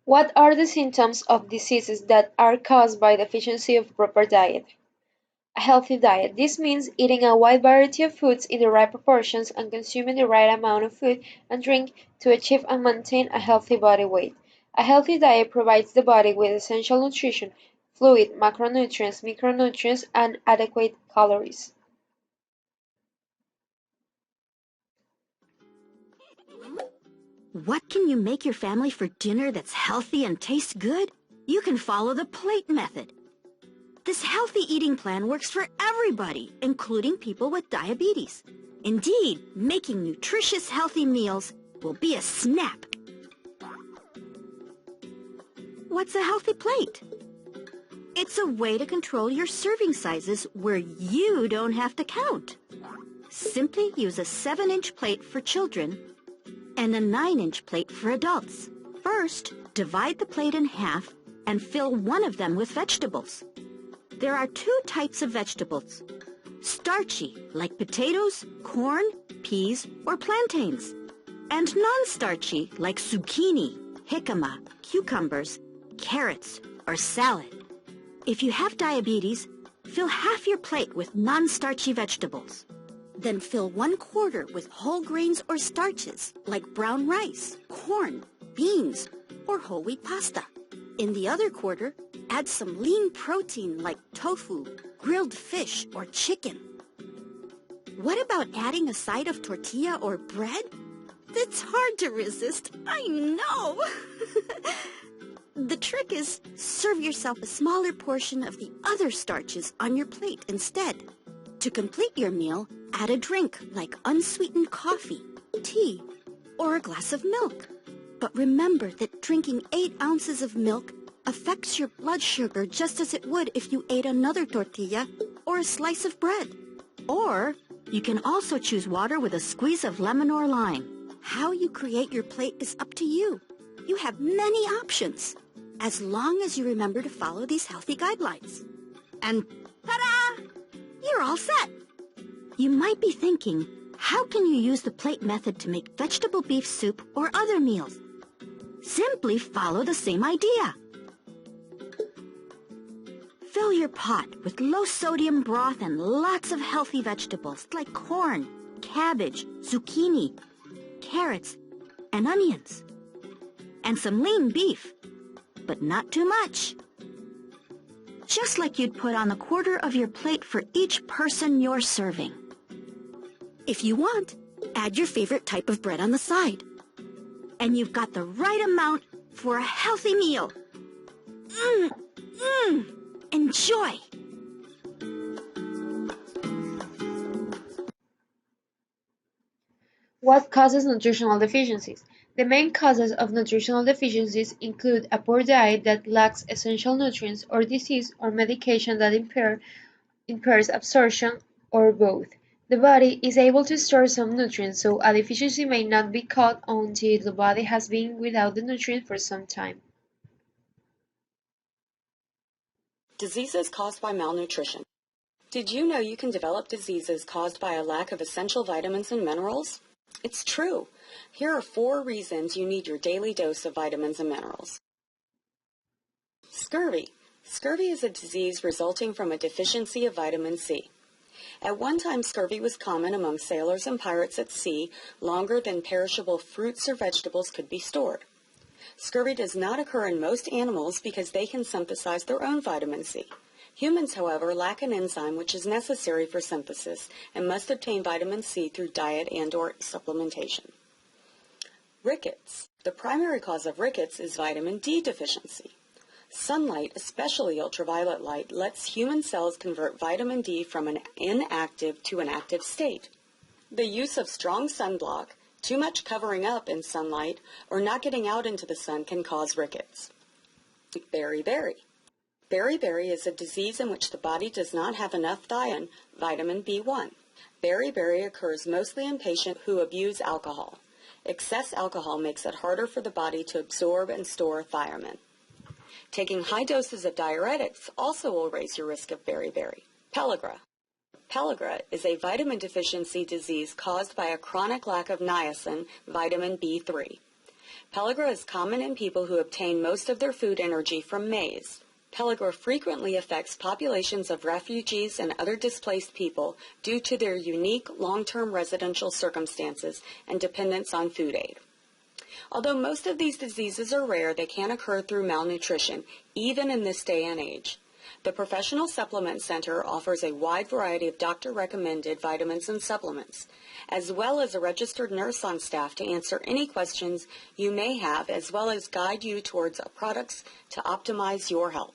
What are the symptoms of diseases that are caused by deficiency of proper diet? A healthy diet. This means eating a wide variety of foods in the right proportions and consuming the right amount of food and drink to achieve and maintain a healthy body weight. A healthy diet provides the body with essential nutrition, fluid, macronutrients, micronutrients, and adequate calories. What can you make your family for dinner that's healthy and tastes good? You can follow the plate method. This healthy eating plan works for everybody, including people with diabetes. Indeed, making nutritious healthy meals will be a snap. What's a healthy plate? It's a way to control your serving sizes where you don't have to count. Simply use a 7-inch plate for children and a 9-inch plate for adults. First, divide the plate in half and fill one of them with vegetables. There are 2 types of vegetables: starchy, like potatoes, corn, peas, or plantains, and non-starchy, like zucchini, jicama, cucumbers, carrots, or salad. If you have diabetes, fill half your plate with non-starchy vegetables. Then fill 1/4 with whole grains or starches, like brown rice, corn, beans, or whole wheat pasta. In the other quarter, add some lean protein like tofu, grilled fish, or chicken. What about adding a side of tortilla or bread? That's hard to resist, I know. The trick is serve yourself a smaller portion of the other starches on your plate instead. To complete your meal, add a drink like unsweetened coffee, tea, or a glass of milk. But remember that drinking 8 ounces of milk affects your blood sugar just as it would if you ate another tortilla or a slice of bread. Or you can also choose water with a squeeze of lemon or lime. How you create your plate is up to you. You have many options, as long as you remember to follow these healthy guidelines. And ta-da! You're all set. You might be thinking, how can you use the plate method to make vegetable beef soup or other meals? Simply follow the same idea. Fill your pot with low-sodium broth and lots of healthy vegetables like corn, cabbage, zucchini, carrots, and onions. And some lean beef, but not too much. Just like you'd put on a quarter of your plate for each person you're serving. If you want, add your favorite type of bread on the side. And you've got the right amount for a healthy meal. Enjoy! What causes nutritional deficiencies? The main causes of nutritional deficiencies include a poor diet that lacks essential nutrients, or disease or medication that impairs absorption, or both. The body is able to store some nutrients, so a deficiency may not be caught until the body has been without the nutrient for some time. Diseases caused by malnutrition. Did you know you can develop diseases caused by a lack of essential vitamins and minerals? It's true. Here are 4 reasons you need your daily dose of vitamins and minerals. Scurvy. Scurvy is a disease resulting from a deficiency of vitamin C. At one time, scurvy was common among sailors and pirates at sea longer than perishable fruits or vegetables could be stored. Scurvy does not occur in most animals because they can synthesize their own vitamin C. Humans, however, lack an enzyme which is necessary for synthesis and must obtain vitamin C through diet and/or supplementation. Rickets. The primary cause of rickets is vitamin D deficiency. Sunlight, especially ultraviolet light, lets human cells convert vitamin D from an inactive to an active state. The use of strong sunblock, too much covering up in sunlight, or not getting out into the sun can cause rickets. Beriberi. Beriberi is a disease in which the body does not have enough thiamine, vitamin B1. Beriberi occurs mostly in patients who abuse alcohol. Excess alcohol makes it harder for the body to absorb and store thiamine. Taking high doses of diuretics also will raise your risk of beriberi. Pellagra. Pellagra is a vitamin deficiency disease caused by a chronic lack of niacin, vitamin B3. Pellagra is common in people who obtain most of their food energy from maize. Pellagra frequently affects populations of refugees and other displaced people due to their unique long-term residential circumstances and dependence on food aid. Although most of these diseases are rare, they can occur through malnutrition, even in this day and age. The Professional Supplement Center offers a wide variety of doctor-recommended vitamins and supplements, as well as a registered nurse on staff to answer any questions you may have, as well as guide you towards products to optimize your health.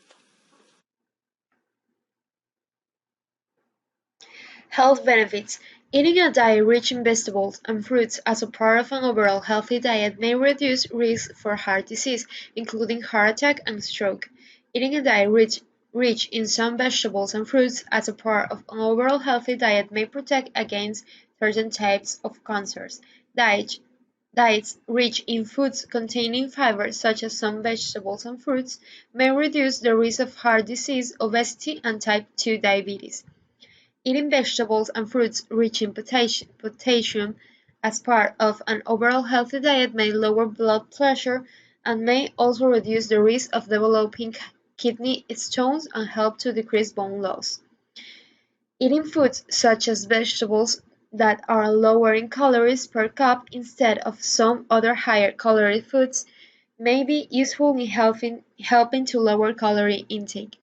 Health benefits. Eating a diet rich in vegetables and fruits as a part of an overall healthy diet may reduce risk for heart disease, including heart attack and stroke. Eating a diet rich in some vegetables and fruits as a part of an overall healthy diet may protect against certain types of cancers. Diets rich in foods containing fiber, such as some vegetables and fruits, may reduce the risk of heart disease, obesity, and type 2 diabetes. Eating vegetables and fruits rich in potassium as part of an overall healthy diet may lower blood pressure and may also reduce the risk of developing kidney stones and help to decrease bone loss. Eating foods such as vegetables that are lower in calories per cup instead of some other higher calorie foods may be useful in helping to lower calorie intake.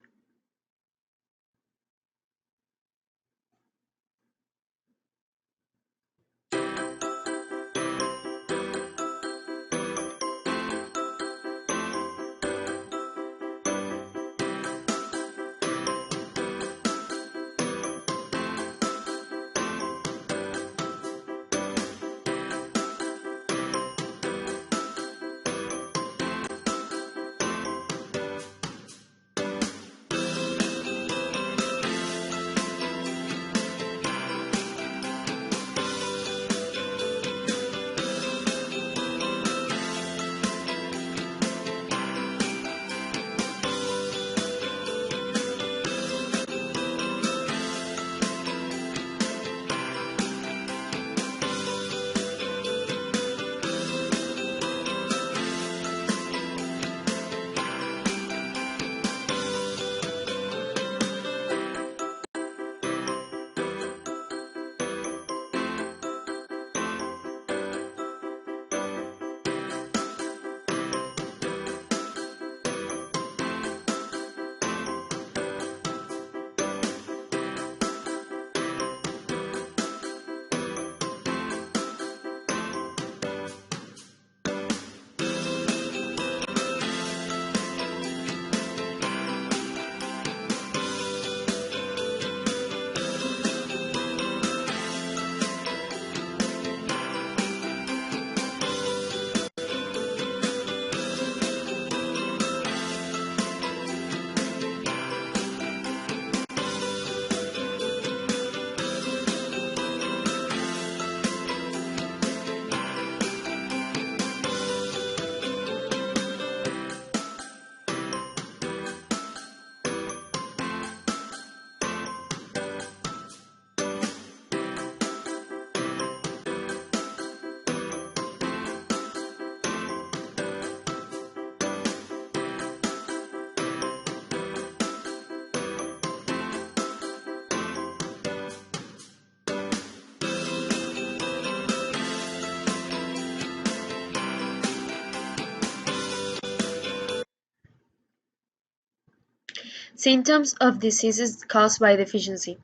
Symptoms of diseases caused by deficiency: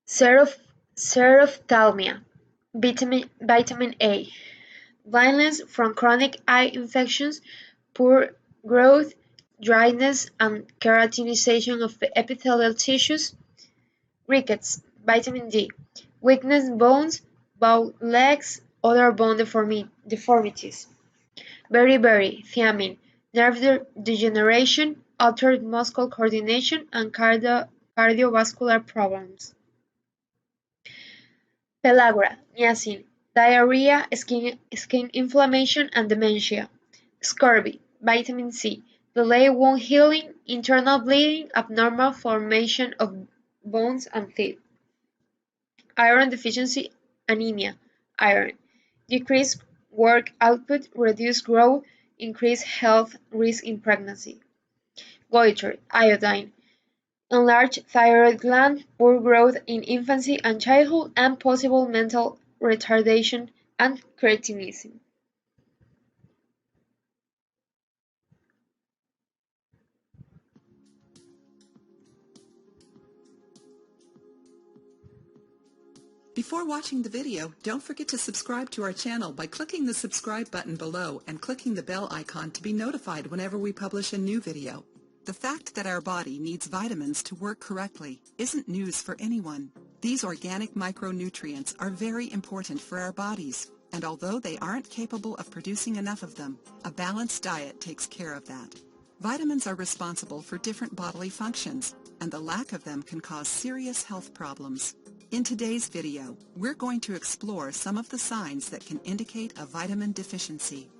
xerophthalmia, vitamin A, blindness from chronic eye infections, poor growth, dryness and keratinization of the epithelial tissues, rickets, vitamin D, weakness in bones, bow legs, other bone deformities. Beriberi, thiamine, nerve degeneration, altered muscle coordination, and cardiovascular problems. Pellagra, niacin, diarrhea, skin inflammation, and dementia. Scurvy, vitamin C, delayed wound healing, internal bleeding, abnormal formation of bones and teeth. Iron deficiency anemia, iron, decreased work output, reduced growth, increased health risk in pregnancy. Goiter, iodine, enlarged thyroid gland, poor growth in infancy and childhood, and possible mental retardation and cretinism. Before watching the video, don't forget to subscribe to our channel by clicking the subscribe button below and clicking the bell icon to be notified whenever we publish a new video. The fact that our body needs vitamins to work correctly isn't news for anyone. These organic micronutrients are very important for our bodies, and although they aren't capable of producing enough of them, a balanced diet takes care of that. Vitamins are responsible for different bodily functions, and the lack of them can cause serious health problems. In today's video, we're going to explore some of the signs that can indicate a vitamin deficiency.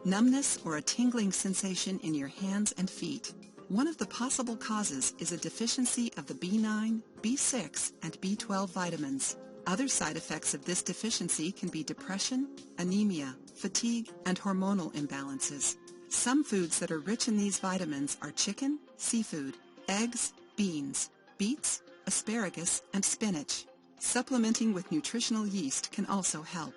Numbness or a tingling sensation in your hands and feet. One of the possible causes is a deficiency of the B9, B6, and B12 vitamins. Other side effects of this deficiency can be depression, anemia, fatigue, and hormonal imbalances. Some foods that are rich in these vitamins are chicken, seafood, eggs, beans, beets, asparagus, and spinach. Supplementing with nutritional yeast can also help.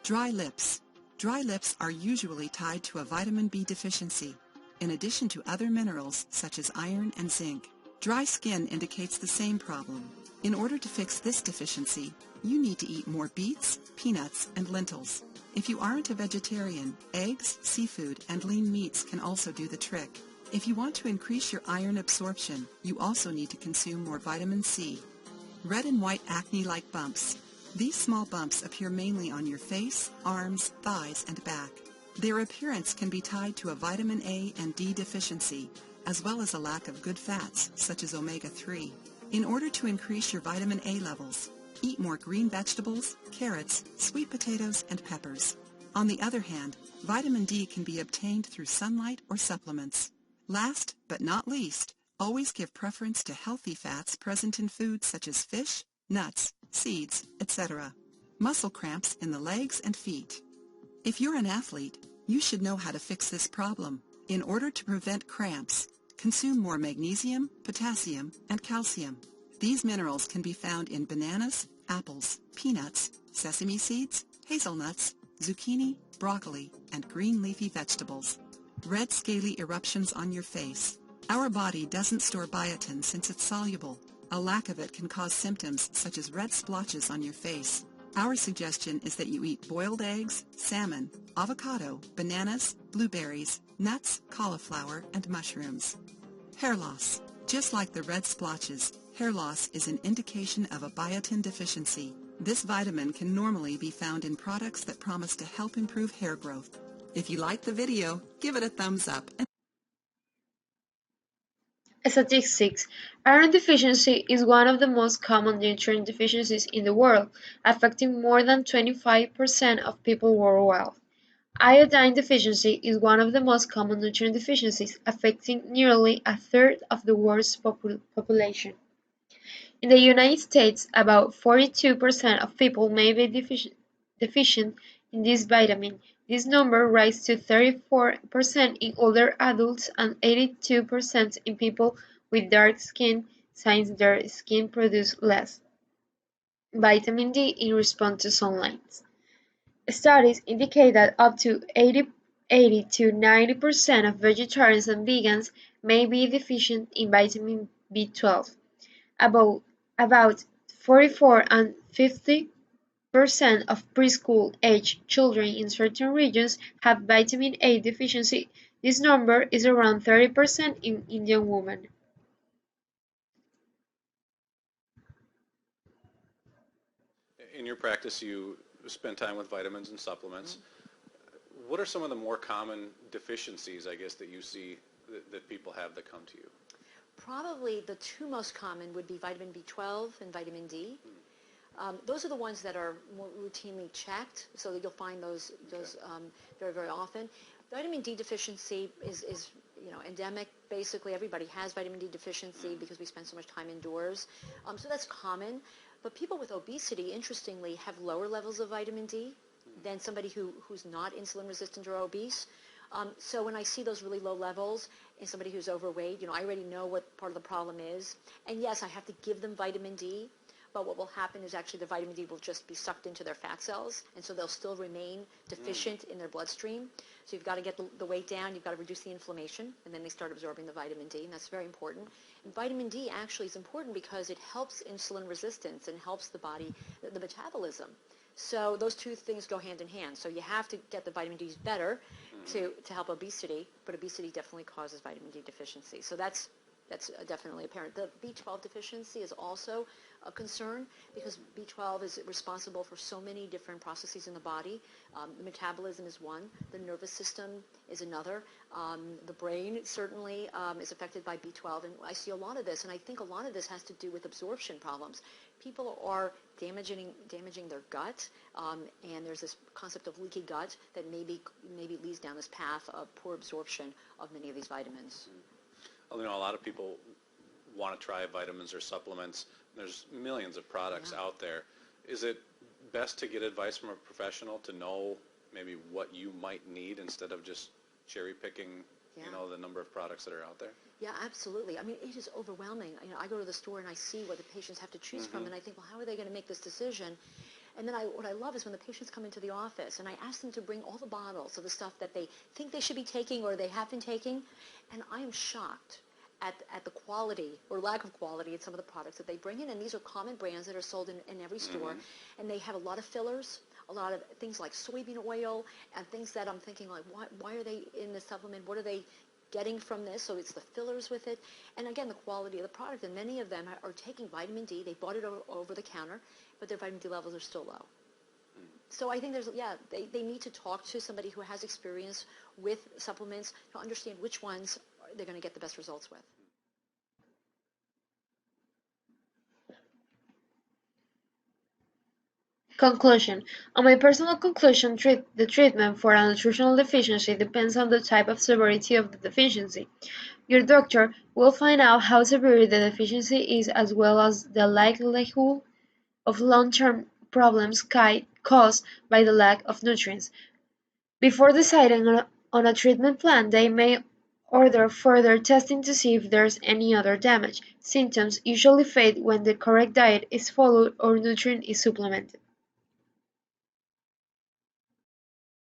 Dry lips. Dry lips are usually tied to a vitamin B deficiency, in addition to other minerals such as iron and zinc. Dry skin indicates the same problem. In order to fix this deficiency, you need to eat more beets, peanuts, and lentils. If you aren't a vegetarian, eggs, seafood, and lean meats can also do the trick. If you want to increase your iron absorption, you also need to consume more vitamin C. Red and white acne-like bumps. These small bumps appear mainly on your face, arms, thighs, and back. Their appearance can be tied to a vitamin A and D deficiency, as well as a lack of good fats, such as omega-3. In order to increase your vitamin A levels, eat more green vegetables, carrots, sweet potatoes, and peppers. On the other hand, vitamin D can be obtained through sunlight or supplements. Last but not least, always give preference to healthy fats present in foods such as fish, nuts, seeds, etc. Muscle cramps in the legs and feet. If you're an athlete, you should know how to fix this problem. In order to prevent cramps, consume more magnesium, potassium, and calcium. These minerals can be found in bananas, apples, peanuts, sesame seeds, hazelnuts, zucchini, broccoli, and green leafy vegetables. Red scaly eruptions on your face. Our body doesn't store biotin since it's soluble. A lack of it can cause symptoms such as red splotches on your face. Our suggestion is that you eat boiled eggs, salmon, avocado, bananas, blueberries, nuts, cauliflower, and mushrooms. Hair loss. Just like the red splotches, hair loss is an indication of a biotin deficiency. This vitamin can normally be found in products that promise to help improve hair growth. If you liked the video, give it a thumbs up. Statistics. Iron deficiency is one of the most common nutrient deficiencies in the world, affecting more than 25% of people worldwide. Iodine deficiency is one of the most common nutrient deficiencies, affecting nearly a third of the world's population. In the United States, about 42% of people may be deficient in this vitamin. This number rises to 34% in older adults and 82% in people with dark skin, since their skin produces less vitamin D in response to sunlight. Studies indicate that up to 80 to 90% of vegetarians and vegans may be deficient in vitamin B12. About 44 and 50% of preschool-aged children in certain regions have vitamin A deficiency. This number is around 30% in Indian women. In your practice, you spend time with vitamins and supplements. What are some of the more common deficiencies, I guess, that you see that people have that come to you? Probably the two most common would be vitamin B12 and vitamin D. Those are the ones that are more routinely checked, so that you'll find those very, very often. Vitamin D deficiency is endemic. Basically, everybody has vitamin D deficiency because we spend so much time indoors. So that's common. But people with obesity, interestingly, have lower levels of vitamin D. than somebody who's not insulin resistant or obese. So when I see those really low levels in somebody who's overweight, I already know what part of the problem is. And yes, I have to give them vitamin D, but what will happen is actually the vitamin D will just be sucked into their fat cells, and so they'll still remain deficient in their bloodstream. So you've got to get the weight down, you've got to reduce the inflammation, and then they start absorbing the vitamin D, and that's very important. And vitamin D actually is important because it helps insulin resistance and helps the body, the metabolism. So those two things go hand in hand. So you have to get the vitamin D's better to help obesity, but obesity definitely causes vitamin D deficiency. So that's definitely apparent. The B12 deficiency is also a concern because B12 is responsible for so many different processes in the body. The metabolism is one. The nervous system is another. The brain certainly is affected by B12, and I see a lot of this, and I think a lot of this has to do with absorption problems. People are damaging their gut, and there's this concept of leaky gut that maybe leads down this path of poor absorption of many of these vitamins. Well, a lot of people want to try vitamins or supplements. There's millions of products out there. Is it best to get advice from a professional to know maybe what you might need instead of just cherry picking, the number of products that are out there? Yeah, absolutely. I mean, it is overwhelming. I go to the store and I see what the patients have to choose from, and I think, well, how are they going to make this decision? And then what I love is when the patients come into the office and I ask them to bring all the bottles of the stuff that they think they should be taking or they have been taking, and I am shocked at the quality or lack of quality in some of the products that they bring in. And these are common brands that are sold in every store, and they have a lot of fillers, a lot of things like soybean oil, and things that I'm thinking like, why are they in the supplement? What are they getting from this? So it's the fillers with it, and again, the quality of the product. And many of them are taking vitamin D. They bought it over the counter, but their vitamin D levels are still low. So I think they need to talk to somebody who has experience with supplements to understand which ones they're going to get the best results with. Conclusion. On my personal conclusion, the treatment for a nutritional deficiency depends on the type of severity of the deficiency. Your doctor will find out how severe the deficiency is as well as the likelihood of long-term problems caused by the lack of nutrients. Before deciding on a treatment plan, they may order further testing to see if there's any other damage. Symptoms usually fade when the correct diet is followed or nutrient is supplemented.